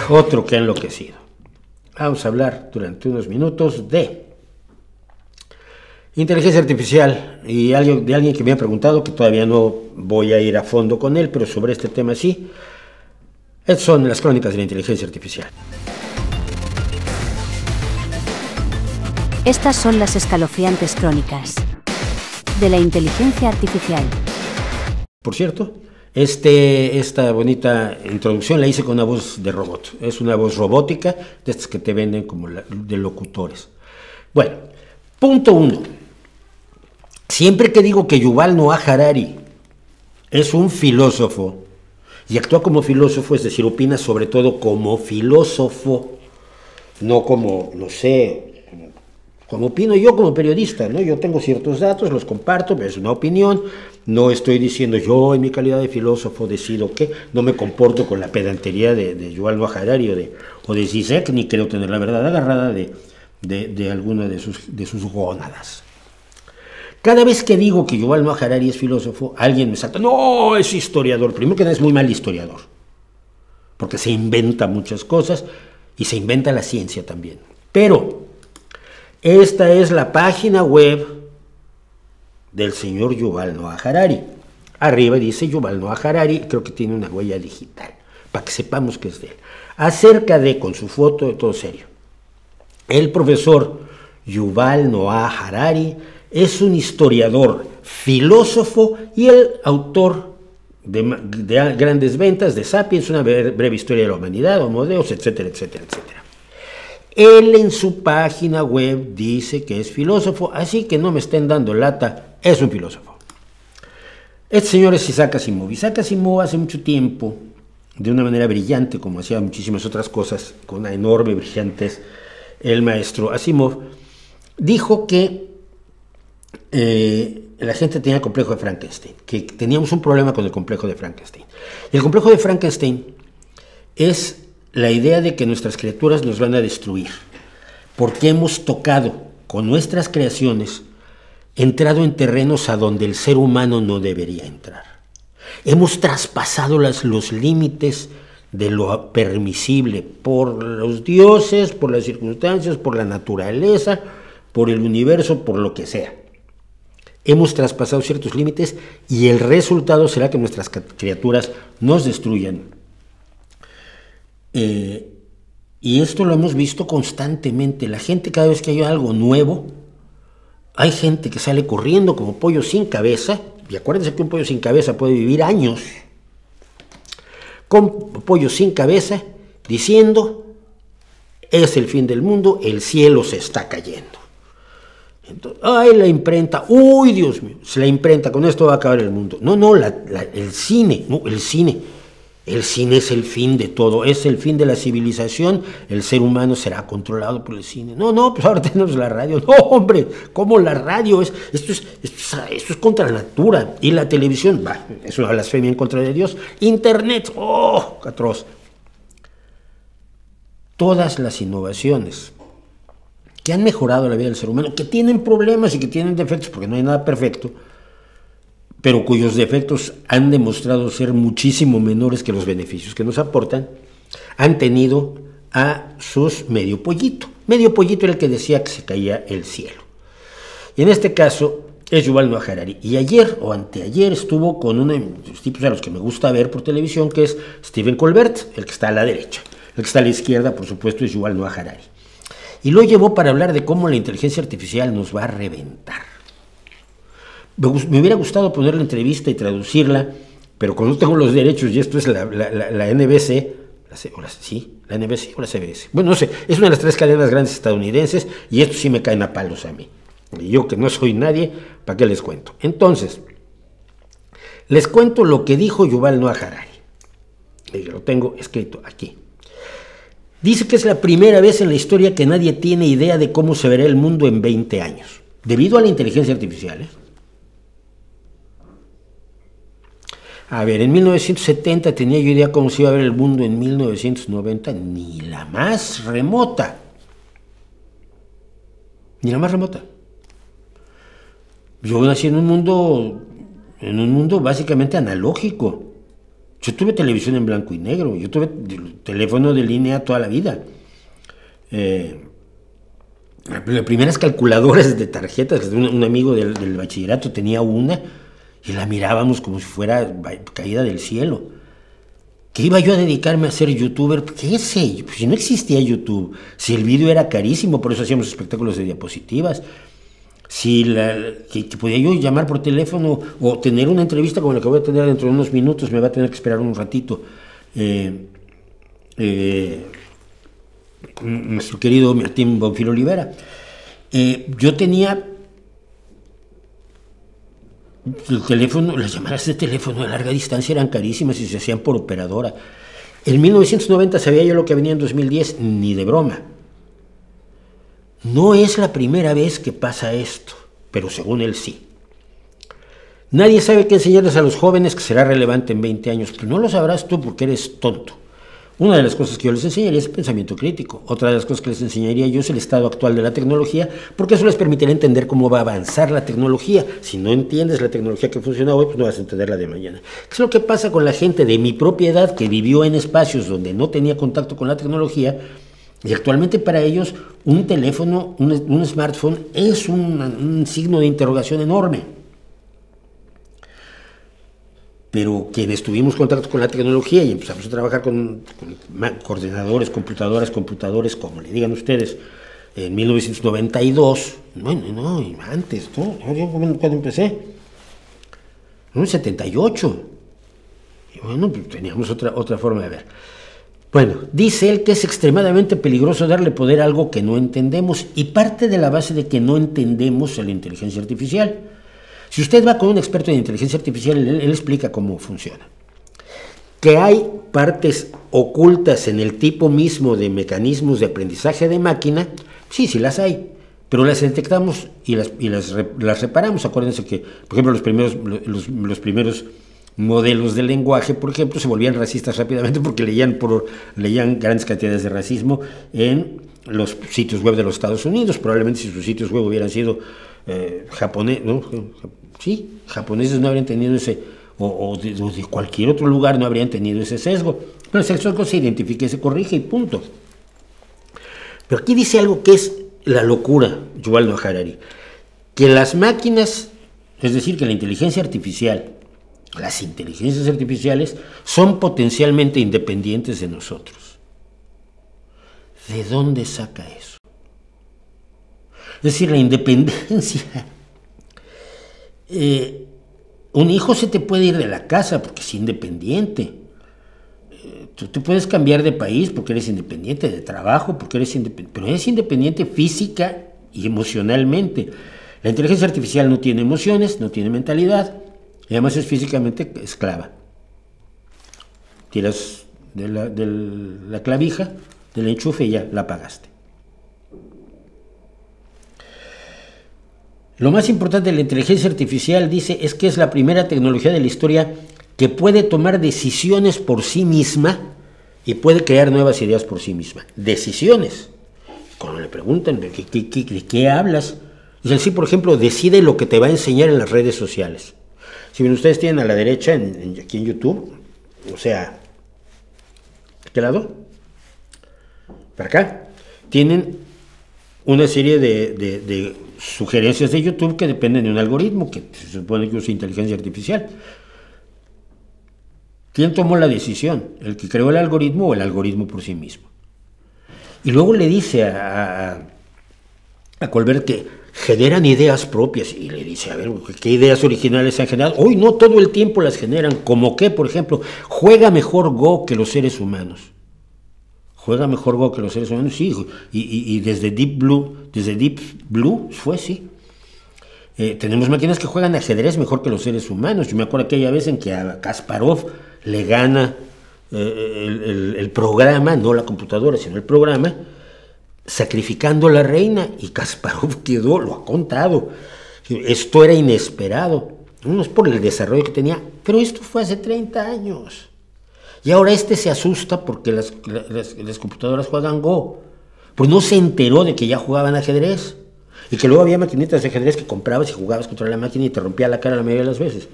Otro que ha enloquecido. Vamos a hablar durante unos minutos de inteligencia artificial y de alguien que me ha preguntado, que todavía no voy a ir a fondo con él, pero sobre este tema sí. Estas son las crónicas de la inteligencia artificial. Estas son las escalofriantes crónicas de la inteligencia artificial. Por cierto, esta bonita introducción la hice con una voz de robot. Es una voz robótica, de estas que te venden como de locutores. Bueno, punto 1. Siempre que digo que Yuval Noah Harari es un filósofo y actúa como filósofo, es decir, opina sobre todo como filósofo, no como, no sé, como opino yo como periodista, ¿no? Yo tengo ciertos datos, los comparto, pero es una opinión. No estoy diciendo yo en mi calidad de filósofo decido que no me comporto con la pedantería de Yuval Noah Harari o de Zizek, ni creo tener la verdad agarrada de alguna de sus gónadas. Cada vez que digo que Yuval Noah Harari es filósofo, alguien me salta, no, es historiador. Primero que nada es muy mal historiador, porque se inventa muchas cosas y se inventa la ciencia también. Pero esta es la página web del señor Yuval Noah Harari. Arriba dice Yuval Noah Harari, creo que tiene una huella digital, para que sepamos que es de él. Acerca de, con su foto de todo serio, el profesor Yuval Noah Harari es un historiador, filósofo y el autor de grandes ventas, de Sapiens, una breve historia de la humanidad, Homo Deus, etcétera, etcétera, etcétera. Él en su página web dice que es filósofo, así que no me estén dando lata, es un filósofo. Este señor es Isaac Asimov. Isaac Asimov hace mucho tiempo, de una manera brillante, como hacía muchísimas otras cosas, con una enorme brillantez, el maestro Asimov, dijo que la gente tenía el complejo de Frankenstein, que teníamos un problema con el complejo de Frankenstein. Y el complejo de Frankenstein es la idea de que nuestras criaturas nos van a destruir, porque hemos tocado con nuestras creaciones, entrado en terrenos a donde el ser humano no debería entrar. Hemos traspasado los límites de lo permisible por los dioses, por las circunstancias, por la naturaleza, por el universo, por lo que sea. Hemos traspasado ciertos límites y el resultado será que nuestras criaturas nos destruyan. Y esto lo hemos visto constantemente. La gente, cada vez que hay algo nuevo, hay gente que sale corriendo como pollo sin cabeza, y acuérdense que un pollo sin cabeza puede vivir años, con pollo sin cabeza, diciendo, es el fin del mundo, el cielo se está cayendo. Entonces, ay, la imprenta, uy, Dios mío, la imprenta, con esto va a acabar el mundo. No, el cine, el cine es el fin de todo, es el fin de la civilización, el ser humano será controlado por el cine. No, pues ahora tenemos la radio. No, hombre, ¿cómo la radio? Esto es contra la natura. Y la televisión, es una blasfemia en contra de Dios. Internet, atroz. Todas las innovaciones que han mejorado la vida del ser humano, que tienen problemas y que tienen defectos, porque no hay nada perfecto, pero cuyos defectos han demostrado ser muchísimo menores que los beneficios que nos aportan, han tenido a sus medio pollito. Medio pollito era el que decía que se caía el cielo. Y en este caso es Yuval Noah Harari. Y ayer o anteayer estuvo con uno de los tipos a los que me gusta ver por televisión, que es Stephen Colbert, el que está a la derecha. El que está a la izquierda, por supuesto, es Yuval Noah Harari. Y lo llevó para hablar de cómo la inteligencia artificial nos va a reventar. Me hubiera gustado poner la entrevista y traducirla, pero como no tengo los derechos, y esto es la NBC, la NBC o la CBS. Bueno, no sé, es una de las 3 cadenas grandes estadounidenses, y esto sí me caen a palos a mí. Y yo que no soy nadie, ¿para qué les cuento? Entonces, les cuento lo que dijo Yuval Noah Harari. Y lo tengo escrito aquí. Dice que es la primera vez en la historia que nadie tiene idea de cómo se verá el mundo en 20 años, debido a la inteligencia artificial. A ver, en 1970 tenía yo idea cómo se iba a ver el mundo en 1990, ni la más remota. Ni la más remota. Yo nací en un mundo básicamente analógico. Yo tuve televisión en blanco y negro, yo tuve teléfono de línea toda la vida. Las primeras calculadoras de tarjetas, un amigo del bachillerato tenía una y la mirábamos como si fuera caída del cielo. ¿Qué iba yo a dedicarme a ser youtuber? ¿Qué sé? Pues si no existía YouTube, si el vídeo era carísimo, por eso hacíamos espectáculos de diapositivas, si que podía yo llamar por teléfono o tener una entrevista como la que voy a tener dentro de unos minutos, me va a tener que esperar un ratito. Nuestro querido Martín Bonfil Olivera. Yo tenía el teléfono, las llamadas de teléfono de larga distancia eran carísimas y se hacían por operadora. En 1990 sabía yo lo que venía en 2010, ni de broma. No es la primera vez que pasa esto, pero según él sí. Nadie sabe qué enseñarles a los jóvenes que será relevante en 20 años, pero no lo sabrás tú porque eres tonto. Una de las cosas que yo les enseñaría es el pensamiento crítico. Otra de las cosas que les enseñaría yo es el estado actual de la tecnología, porque eso les permitirá entender cómo va a avanzar la tecnología. Si no entiendes la tecnología que funciona hoy, pues no vas a entender la de mañana. ¿Qué es lo que pasa con la gente de mi propia edad que vivió en espacios donde no tenía contacto con la tecnología? Y actualmente para ellos un teléfono, un smartphone es un signo de interrogación enorme. Pero quienes tuvimos contacto con la tecnología y empezamos a trabajar con coordenadores, computadores, como le digan ustedes, en 1992, no, antes, ¿no? ¿Cuándo empecé? En 78. Y bueno, pues teníamos otra forma de ver. Bueno, dice él que es extremadamente peligroso darle poder a algo que no entendemos, y parte de la base de que no entendemos es la inteligencia artificial. Si usted va con un experto en inteligencia artificial, él explica cómo funciona. Que hay partes ocultas en el tipo mismo de mecanismos de aprendizaje de máquina, sí las hay, pero las detectamos y las reparamos. Acuérdense que, por ejemplo, los primeros modelos de lenguaje, por ejemplo, se volvían racistas rápidamente porque leían grandes cantidades de racismo en los sitios web de los Estados Unidos. Probablemente si sus sitios web hubieran sido japoneses no habrían tenido ese, o de cualquier otro lugar no habrían tenido ese sesgo. Pero ese sesgo se identifica y se corrige y punto. Pero aquí dice algo que es la locura, Yuval Noah Harari, que las máquinas, es decir, que la inteligencia artificial, las inteligencias artificiales son potencialmente independientes de nosotros. ¿De dónde saca eso? Es decir, la independencia. Un hijo se te puede ir de la casa porque es independiente. Tú te puedes cambiar de país porque eres independiente, de trabajo porque eres independiente, pero eres independiente física y emocionalmente. La inteligencia artificial no tiene emociones, no tiene mentalidad, y además es físicamente esclava. Tiras de la clavija, del enchufe y ya la apagaste. Lo más importante de la inteligencia artificial, dice, es que es la primera tecnología de la historia que puede tomar decisiones por sí misma y puede crear nuevas ideas por sí misma. Decisiones. Cuando le preguntan, ¿de qué hablas? Dice, sí, por ejemplo, decide lo que te va a enseñar en las redes sociales. Si bien ustedes tienen a la derecha, aquí en YouTube, o sea, ¿de qué lado? Para acá, tienen una serie de sugerencias de YouTube que dependen de un algoritmo que se supone que usa inteligencia artificial. ¿Quién tomó la decisión? ¿El que creó el algoritmo o el algoritmo por sí mismo? Y luego le dice a Colbert que generan ideas propias, y le dice, a ver, ¿qué ideas originales se han generado? Hoy no todo el tiempo las generan, como que, por ejemplo, juega mejor Go que los seres humanos. Juega mejor Go que los seres humanos, sí, y desde Deep Blue fue, sí. Tenemos máquinas que juegan ajedrez mejor que los seres humanos. Yo me acuerdo aquella vez en que a Kasparov le gana el programa, no la computadora, sino el programa, sacrificando a la reina, y Kasparov quedó, lo ha contado. Esto era inesperado, no es por el desarrollo que tenía, pero esto fue hace 30 años. Y ahora se asusta porque las computadoras juegan Go. Pues no se enteró de que ya jugaban ajedrez. Y que luego había maquinitas de ajedrez que comprabas y jugabas contra la máquina y te rompía la cara la mayoría de las veces.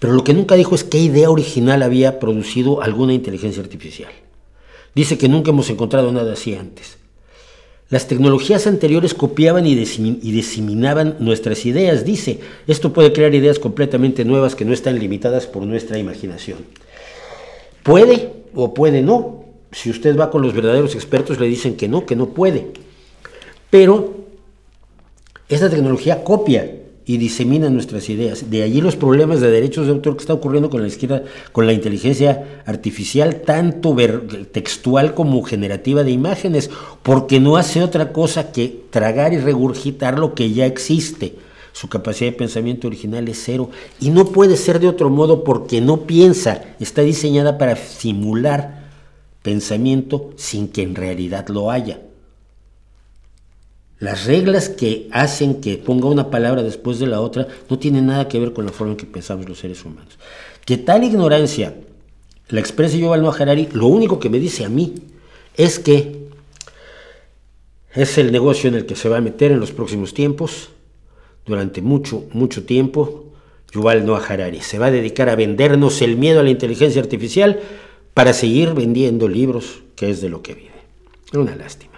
Pero lo que nunca dijo es qué idea original había producido alguna inteligencia artificial. Dice que nunca hemos encontrado nada así antes. Las tecnologías anteriores copiaban y diseminaban nuestras ideas, dice. Esto puede crear ideas completamente nuevas que no están limitadas por nuestra imaginación. Puede o puede no. Si usted va con los verdaderos expertos, le dicen que no puede. Pero esta tecnología copia y disemina nuestras ideas. De allí los problemas de derechos de autor que está ocurriendo con la izquierda, con la inteligencia artificial, tanto textual como generativa de imágenes, porque no hace otra cosa que tragar y regurgitar lo que ya existe. Su capacidad de pensamiento original es cero y no puede ser de otro modo porque no piensa. Está diseñada para simular pensamiento sin que en realidad lo haya. Las reglas que hacen que ponga una palabra después de la otra no tienen nada que ver con la forma en que pensamos los seres humanos. Que tal ignorancia la exprese Yuval Noah Harari, lo único que me dice a mí es que es el negocio en el que se va a meter en los próximos tiempos, durante mucho tiempo. Yuval Noah Harari se va a dedicar a vendernos el miedo a la inteligencia artificial para seguir vendiendo libros, que es de lo que vive. Una lástima.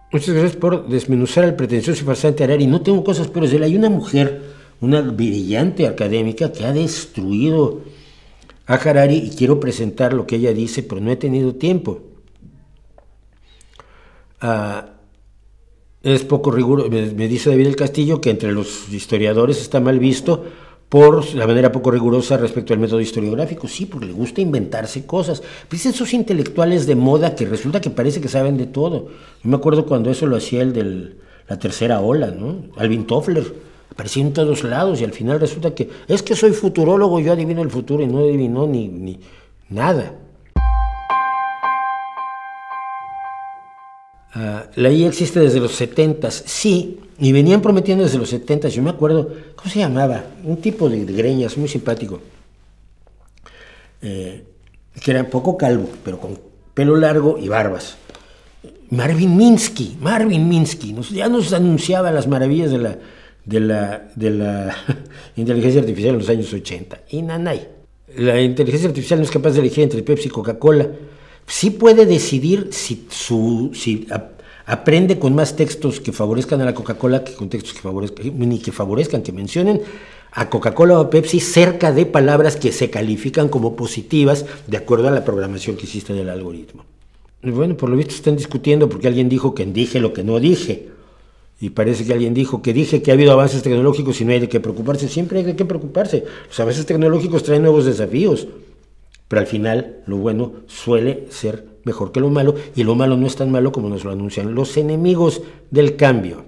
Muchas gracias por desmenuzar al pretencioso y farsante Harari. No tengo cosas peores de él. Hay una mujer, una brillante académica, que ha destruido a Harari y quiero presentar lo que ella dice, pero no he tenido tiempo. Es poco riguroso, me dice David del Castillo, que entre los historiadores está mal visto por la manera poco rigurosa respecto al método historiográfico. Sí, porque le gusta inventarse cosas. Pues esos intelectuales de moda que resulta que parece que saben de todo. Yo me acuerdo cuando eso lo hacía el de la tercera ola, ¿no? Alvin Toffler, aparecía en todos lados y al final resulta que es que soy futurólogo, yo adivino el futuro y no adivinó ni nada. La IA existe desde los 70s, sí, y venían prometiendo desde los 70s. Yo me acuerdo, ¿cómo se llamaba? Un tipo de greñas, muy simpático, que era un poco calvo, pero con pelo largo y barbas. Marvin Minsky, ya nos anunciaba las maravillas de la inteligencia artificial en los años 80. Y nanay, la inteligencia artificial no es capaz de elegir entre Pepsi y Coca-Cola. Sí puede decidir si aprende con más textos que favorezcan a la Coca-Cola que con textos que favorezcan, que mencionen a Coca-Cola o a Pepsi cerca de palabras que se califican como positivas de acuerdo a la programación que existe del algoritmo. Y bueno, por lo visto están discutiendo porque alguien dijo que dije lo que no dije. Y parece que alguien dijo que dije que ha habido avances tecnológicos y no hay de qué preocuparse. Siempre hay de qué preocuparse. Los avances tecnológicos traen nuevos desafíos. Pero al final, lo bueno suele ser mejor que lo malo, y lo malo no es tan malo como nos lo anuncian los enemigos del cambio.